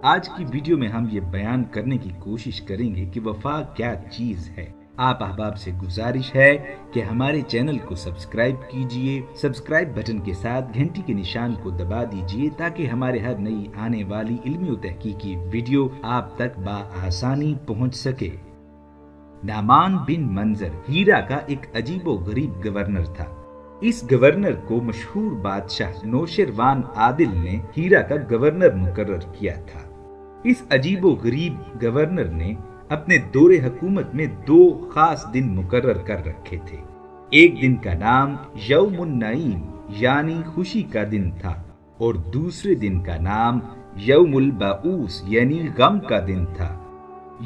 आज की वीडियो में हम ये बयान करने की कोशिश करेंगे कि वफा क्या चीज है। आप अहबाब से गुजारिश है कि हमारे चैनल को सब्सक्राइब कीजिए। सब्सक्राइब बटन के साथ घंटी के निशान को दबा दीजिए ताकि हमारे हर नई आने वाली इल्मी और तहकीकी वीडियो आप तक बआसानी पहुंच सके। नामान बिन मंजर हीरा का एक अजीबो गरीब गवर्नर था। इस गवर्नर को मशहूर बादशाह नौशेरवान आदिल ने हीरा का गवर्नर मुकर्रर किया था। इस अजीबो गरीब गवर्नर ने अपने दौरे हुकूमत में 2 खास दिन मुकर्रर कर रखे थे। एक दिन का नाम यौमुन नईम यानी खुशी का दिन था और दूसरे दिन का नाम यौमुल बाऊस यानी गम का दिन था।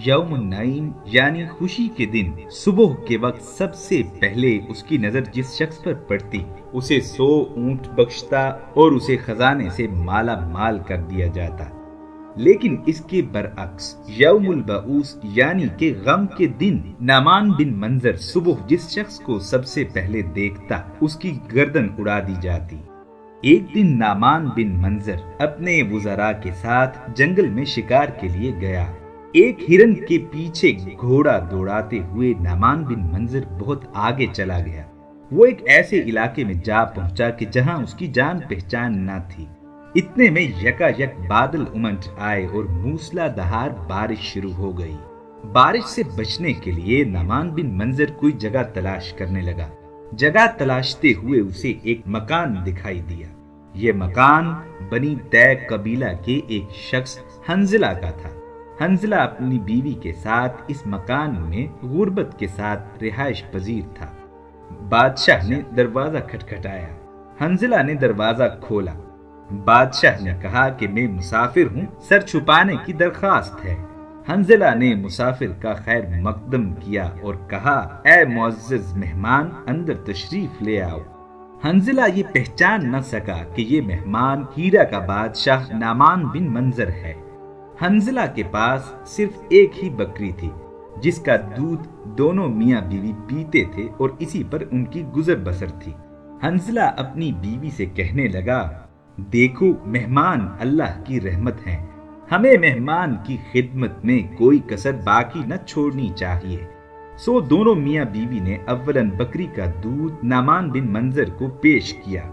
यौमुन नईम यानी खुशी के दिन सुबह के वक्त सबसे पहले उसकी नजर जिस शख्स पर पड़ती उसे 100 ऊंट बख्शता और उसे खजाने से माला माल कर दिया जाता। लेकिन इसके बरअक्स यौमुल बाऊस यानी के गम के दिन नामान बिन मंजर सुबह जिस शख्स को सबसे पहले देखता उसकी गर्दन उड़ा दी जाती। एक दिन नामान बिन मंजर अपने वुज़रा के साथ जंगल में शिकार के लिए गया। एक हिरन के पीछे घोड़ा दौड़ाते हुए नामान बिन मंजर बहुत आगे चला गया। वो एक ऐसे इलाके में जा पहुंचा कि जहां उसकी जान पहचान न थी। इतने में यकायक बादल उमड़ आए और मूसलाधार बारिश शुरू हो गई। बारिश से बचने के लिए नामान बिन मंजर कोई जगह तलाश करने लगा। जगह तलाशते हुए उसे एक मकान दिखाई दिया। ये मकान बनी तय कबीला के एक शख्स हंजला का था। हंजला अपनी बीवी के साथ इस मकान में गुर्बत के साथ रिहाइश पजीर था। बादशाह ने दरवाजा खटखटाया। हंजला ने दरवाजा खोला। बादशाह ने कहा कि मैं मुसाफिर हूँ, सर छुपाने की दरखास्त है। हंजला ने मुसाफिर का खैर मकदम किया और कहा, ऐ मुअज़्ज़ज़ मेहमान, अंदर तशरीफ ले आओ। हंजला ये पहचान न सका कि ये मेहमान हीरा का बादशाह नामान बिन मंजर है। हंजला के पास सिर्फ एक ही बकरी थी जिसका दूध दोनों मियां बीवी पीते थे और इसी पर उनकी गुजर बसर थी। हंजला अपनी बीवी से कहने लगा, देखो मेहमान अल्लाह की रहमत हैं, हमें मेहमान की खिदमत में कोई कसर बाकी न छोड़नी चाहिए। सो दोनों मियां बीवी ने अव्वलन बकरी का दूध नामान बिन मंजर को पेश किया।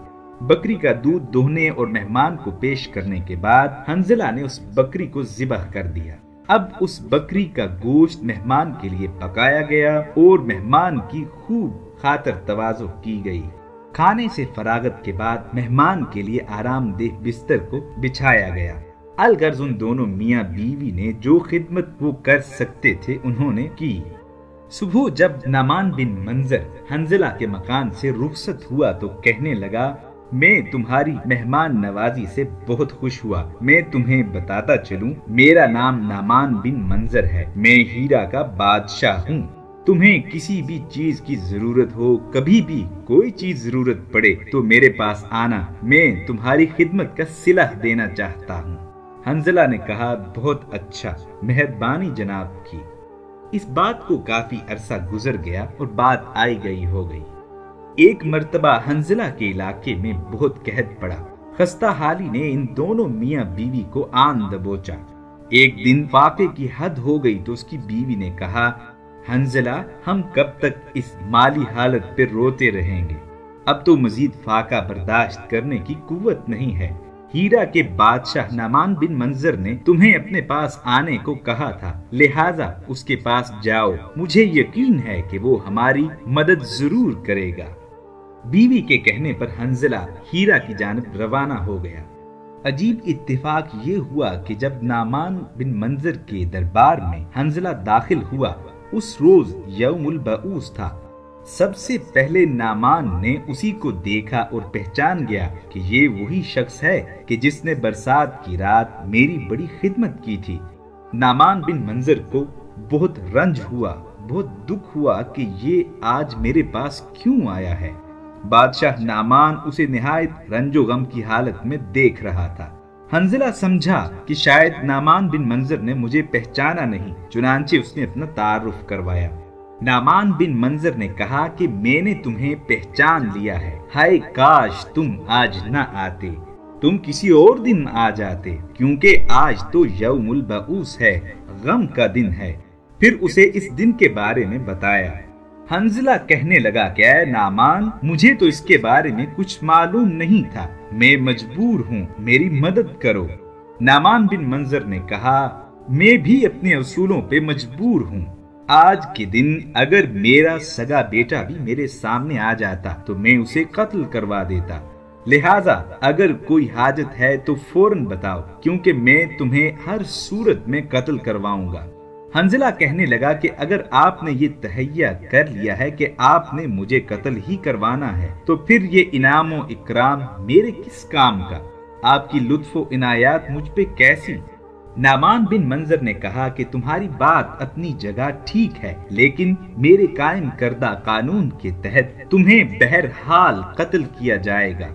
बकरी का दूध दोहने और मेहमान को पेश करने के बाद हंजला ने उस बकरी को ज़िबह कर दिया। अब उस बकरी का गोश्त मेहमान के लिए पकाया गया और मेहमान की खूब खातर तवाज़ो की गई। खाने से फरागत के बाद मेहमान के लिए आरामदेह बिस्तर को बिछाया गया। अलगर्ज उन दोनों मियां बीवी ने जो खिदमत वो कर सकते थे उन्होंने की। सुबह जब नामान बिन मंजर हंजला के मकान से रुखसत हुआ तो कहने लगा, मैं तुम्हारी मेहमान नवाजी से बहुत खुश हुआ। मैं तुम्हें बताता चलूं, मेरा नाम नामान बिन मंजर है। मैं हीरा का बादशाह हूँ। तुम्हें किसी भी चीज की जरूरत हो, कभी भी कोई चीज जरूरत पड़े तो मेरे पास आना। मैं तुम्हारी खिदमत का सिला देना चाहता हूँ। हंजला ने कहा, बहुत अच्छा, मेहरबानी जनाब की। इस बात को काफी अरसा गुजर गया और बात आई गई हो गई। एक मर्तबा हंजला के इलाके में बहुत कहत पड़ा। खस्ता हाली ने इन दोनों मियां बीवी को आन दबोचा। एक दिन फाके की हद हो गई तो उसकी बीवी ने कहा, हंजला, हम कब तक इस माली हालत पर रोते रहेंगे? अब तो मजीद फाका बर्दाश्त करने की कुव्वत नहीं है। हीरा के बादशाह नामान बिन मंजर ने तुम्हें अपने पास आने को कहा था, लिहाजा उसके पास जाओ। मुझे यकीन है कि वो हमारी मदद जरूर करेगा। बीवी के कहने पर हंजला हीरा की जानिब रवाना हो गया। अजीब इत्तेफाक ये हुआ कि जब नामान बिन मंजर के दरबार में हंजला दाखिल हुआ, उस रोज यौमुल बाऊस था। सबसे पहले नामान ने उसी को देखा और पहचान गया कि ये वही शख्स है कि जिसने बरसात की रात मेरी बड़ी खिदमत की थी। नामान बिन मंजर को बहुत रंज हुआ, बहुत दुख हुआ कि ये आज मेरे पास क्यों आया है। बादशाह नामान उसे निहायत रंजो गम की हालत में देख रहा था। हंजला समझा कि शायद नामान बिन मंजर ने मुझे पहचाना नहीं, चुनांचे उसने अपना तारुफ करवाया। नामान बिन मंजर ने कहा कि मैंने तुम्हें पहचान लिया है, हाय काश तुम आज न आते। तुम किसी और दिन आ जाते, क्योंकि आज तो यौमुल बऊस है, गम का दिन है। फिर उसे इस दिन के बारे में बताया। हंजला कहने लगा, क्या नामान, मुझे तो इसके बारे में कुछ मालूम नहीं था, मैं मजबूर हूँ, मेरी मदद करो। नामान बिन मंजर ने कहा, मैं भी अपने असूलों पे मजबूर हूँ। आज के दिन अगर मेरा सगा बेटा भी मेरे सामने आ जाता तो मैं उसे कत्ल करवा देता, लिहाजा अगर कोई हाजत है तो फौरन बताओ, क्योंकि मैं तुम्हें हर सूरत में कत्ल करवाऊंगा। हंजला कहने लगा कि अगर आपने ये तहैया कर लिया है कि आपने मुझे कत्ल ही करवाना है, तो फिर ये इनाम व इकराम मेरे किस काम का? आपकी लुत्फ व इनायात मुझ पे कैसी? नामान बिन मंजर ने कहा कि तुम्हारी बात अपनी जगह ठीक है, लेकिन मेरे कायम करदा कानून के तहत तुम्हें बहरहाल कत्ल किया जाएगा।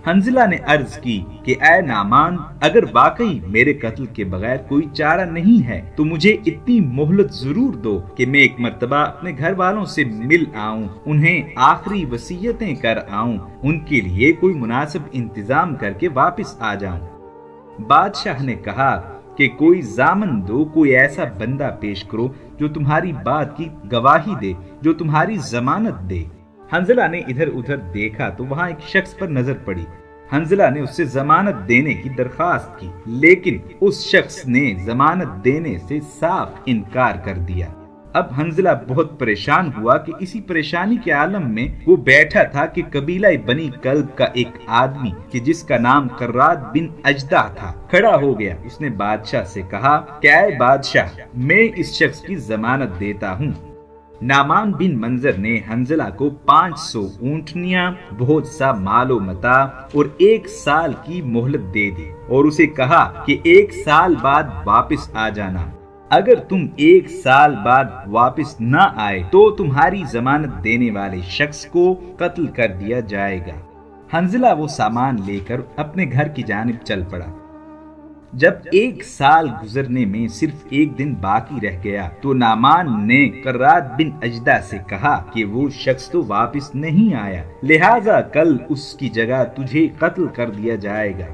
हंजला ने अर्ज की कि ऐ नामान, अगर वाकई मेरे कत्ल के बगैर कोई चारा नहीं है तो मुझे इतनी मोहलत जरूर दो कि मैं एक मर्तबा अपने घर वालों से मिल आऊं, उन्हें आखिरी वसीयतें कर आऊं, उनके लिए कोई मुनासिब इंतजाम करके वापस आ जाऊं। बादशाह ने कहा कि कोई जामन दो, कोई ऐसा बंदा पेश करो जो तुम्हारी बात की गवाही दे, जो तुम्हारी जमानत दे। हंजला ने इधर उधर देखा तो वहां एक शख्स पर नजर पड़ी। हंजला ने उससे जमानत देने की दरखास्त की, लेकिन उस शख्स ने जमानत देने से साफ इनकार कर दिया। अब हंजला बहुत परेशान हुआ कि इसी परेशानी के आलम में वो बैठा था कि कबीला बनी कल्ब का एक आदमी कि जिसका नाम कर्राद बिन अजदा था खड़ा हो गया। उसने बादशाह से कहा, क्या बादशाह, मैं इस शख्स की जमानत देता हूँ। नामान बिन मंजर ने हंजला को 500 ऊंटनियां, बहुत सा मालो मता और 1 साल की मोहलत दे दी और उसे कहा कि 1 साल बाद वापस आ जाना। अगर तुम 1 साल बाद वापस न आए तो तुम्हारी जमानत देने वाले शख्स को कत्ल कर दिया जाएगा। हंजला वो सामान लेकर अपने घर की जानिब चल पड़ा। जब 1 साल गुजरने में सिर्फ 1 दिन बाकी रह गया तो नामान ने कर्राद बिन अजदा से कहा कि वो शख्स तो वापस नहीं आया, लिहाजा कल उसकी जगह तुझे कत्ल कर दिया जाएगा।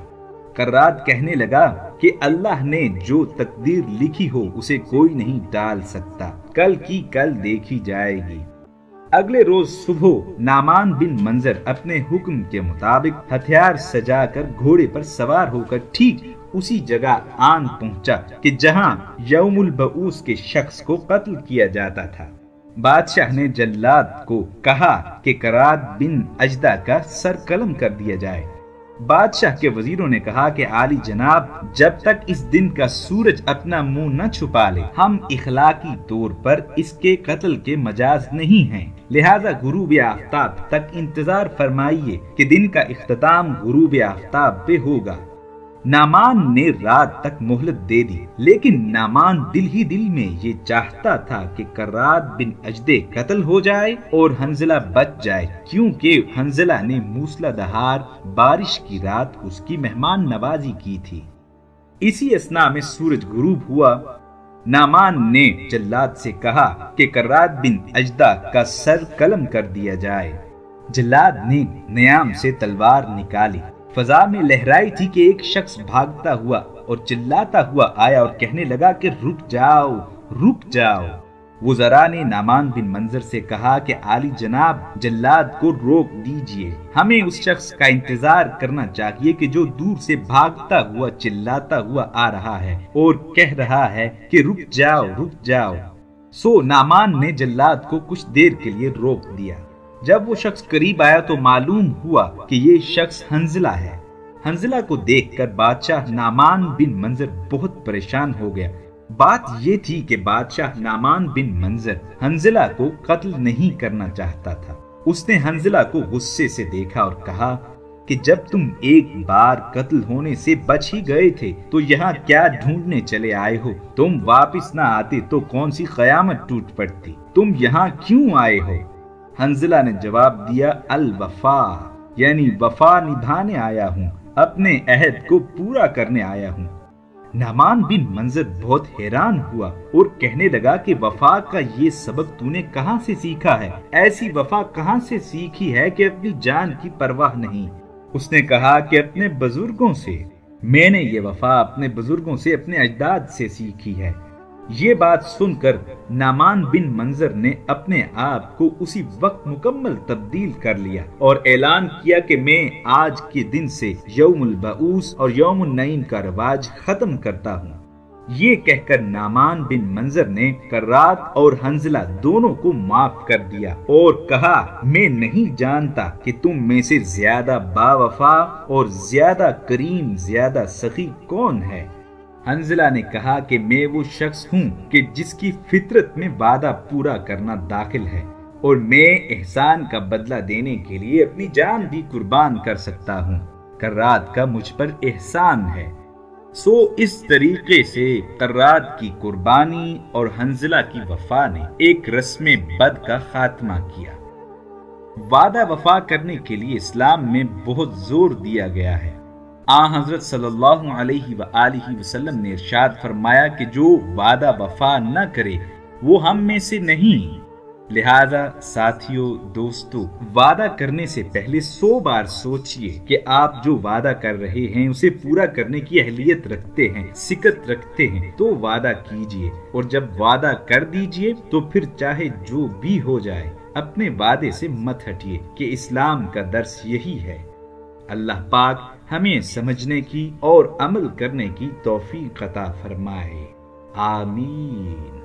कर्राद कहने लगा कि अल्लाह ने जो तकदीर लिखी हो उसे कोई नहीं टाल सकता, कल की कल देखी जाएगी। अगले रोज सुबह नामान बिन मंजर अपने हुक्म के मुताबिक हथियार सजाकर घोड़े पर सवार होकर ठीक उसी जगह आन पहुंचा कि जहां यौमुल बऊस के शख्स को कत्ल किया जाता था। बादशाह ने जल्लाद को कहा कि कर्राद बिन अजदा का सर कलम कर दिया जाए। बादशाह के वजीरों ने कहा कि आली जनाब, जब तक इस दिन का सूरज अपना मुंह न छुपा ले, हम इखलाकी तौर पर इसके कत्ल के मजाज नहीं हैं, लिहाजा गुरूब आफ्ताब तक इंतजार फरमाइए कि दिन का इख्तिताम गुरूब आफ्ताब पे होगा। नामान ने रात तक मोहलत दे दी, लेकिन नामान दिल ही दिल में ये चाहता था कि कर्राद बिन अजदे कत्ल हो जाए और हंजला बच जाए, क्योंकि हंजला ने मूसलाधार बारिश की रात उसकी मेहमान नवाजी की थी। इसी असना में सूरज गुरूब हुआ। नामान ने जल्लाद से कहा कि कर्राद बिन अजदा का सर कलम कर दिया जाए। जल्लाद ने नियाम से तलवार निकाली, फजा में लहराई थी कि एक शख्स भागता हुआ और चिल्लाता हुआ आया और कहने लगा कि रुक जाओ, रुक जाओ। वज़रा ने नामान बिन मंजर से कहा कि आली जनाब, जल्लाद को रोक दीजिए, हमें उस शख्स का इंतजार करना चाहिए कि जो दूर से भागता हुआ चिल्लाता हुआ आ रहा है और कह रहा है कि रुक जाओ, रुक जाओ। सो नामान ने जल्लाद को कुछ देर के लिए रोक दिया। जब वो शख्स करीब आया तो मालूम हुआ कि ये शख्स हंजला है। हंजला को देखकर बादशाह नामान बिन मंजर बहुत परेशान हो गया। बात ये थी कि बादशाह नामान बिन मंजर हंजला को कत्ल नहीं करना चाहता था। उसने हंजला को गुस्से से देखा और कहा कि जब तुम एक बार कत्ल होने से बच ही गए थे तो यहाँ क्या ढूंढने चले आए हो? तुम वापिस न आते तो कौन सी कयामत टूट पड़ती? तुम यहाँ क्यों आए हो? हंजला ने जवाब दिया, अल वफा, यानी वफा निभाने आया हूँ, अपने अहद को पूरा करने आया हूँ। नामान बिन मंजर बहुत हैरान हुआ और कहने लगा कि वफा का ये सबक तूने कहाँ से सीखा है? ऐसी वफा कहाँ से सीखी है कि अपनी जान की परवाह नहीं? उसने कहा कि अपने बुजुर्गों से, मैंने ये वफा अपने बुजुर्गों से, अपने अजदाद से सीखी है। ये बात सुनकर नामान बिन मंजर ने अपने आप को उसी वक्त मुकम्मल तब्दील कर लिया और ऐलान किया कि मैं आज के दिन से यौमुल बऊस और यौमुन नईम का रिवाज खत्म करता हूँ। ये कहकर नामान बिन मंजर ने कर्रात और हंजला दोनों को माफ कर दिया और कहा, मैं नहीं जानता कि तुम में से ज्यादा बावफा और ज्यादा करीम, ज्यादा सखी कौन है। हंजला ने कहा कि मैं वो शख्स हूँ कि जिसकी फितरत में वादा पूरा करना दाखिल है और मैं एहसान का बदला देने के लिए अपनी जान भी कुर्बान कर सकता हूँ। कर्रात का मुझ पर एहसान है। सो इस तरीके से कर्रात की कुर्बानी और हंजला की वफा ने एक रस्म बद का खात्मा किया। वादा वफा करने के लिए इस्लाम में बहुत जोर दिया गया है। हजरत सल्लल्लाहु अलैहि वसल्लम ने इरशाद फरमाया कि जो वादा वफा न करे वो हम में से नहीं। लिहाजा साथियों, दोस्तों, वादा करने से पहले 100 बार सोचिए कि आप जो वादा कर रहे हैं उसे पूरा करने की अहलियत रखते हैं, सिकत रखते हैं, तो वादा कीजिए और जब वादा कर दीजिए तो फिर चाहे जो भी हो जाए अपने वादे से मत हटिए कि इस्लाम का दर्स यही है। अल्लाह पाक हमें समझने की और अमल करने की तौफीक अता फरमाए। आमीन।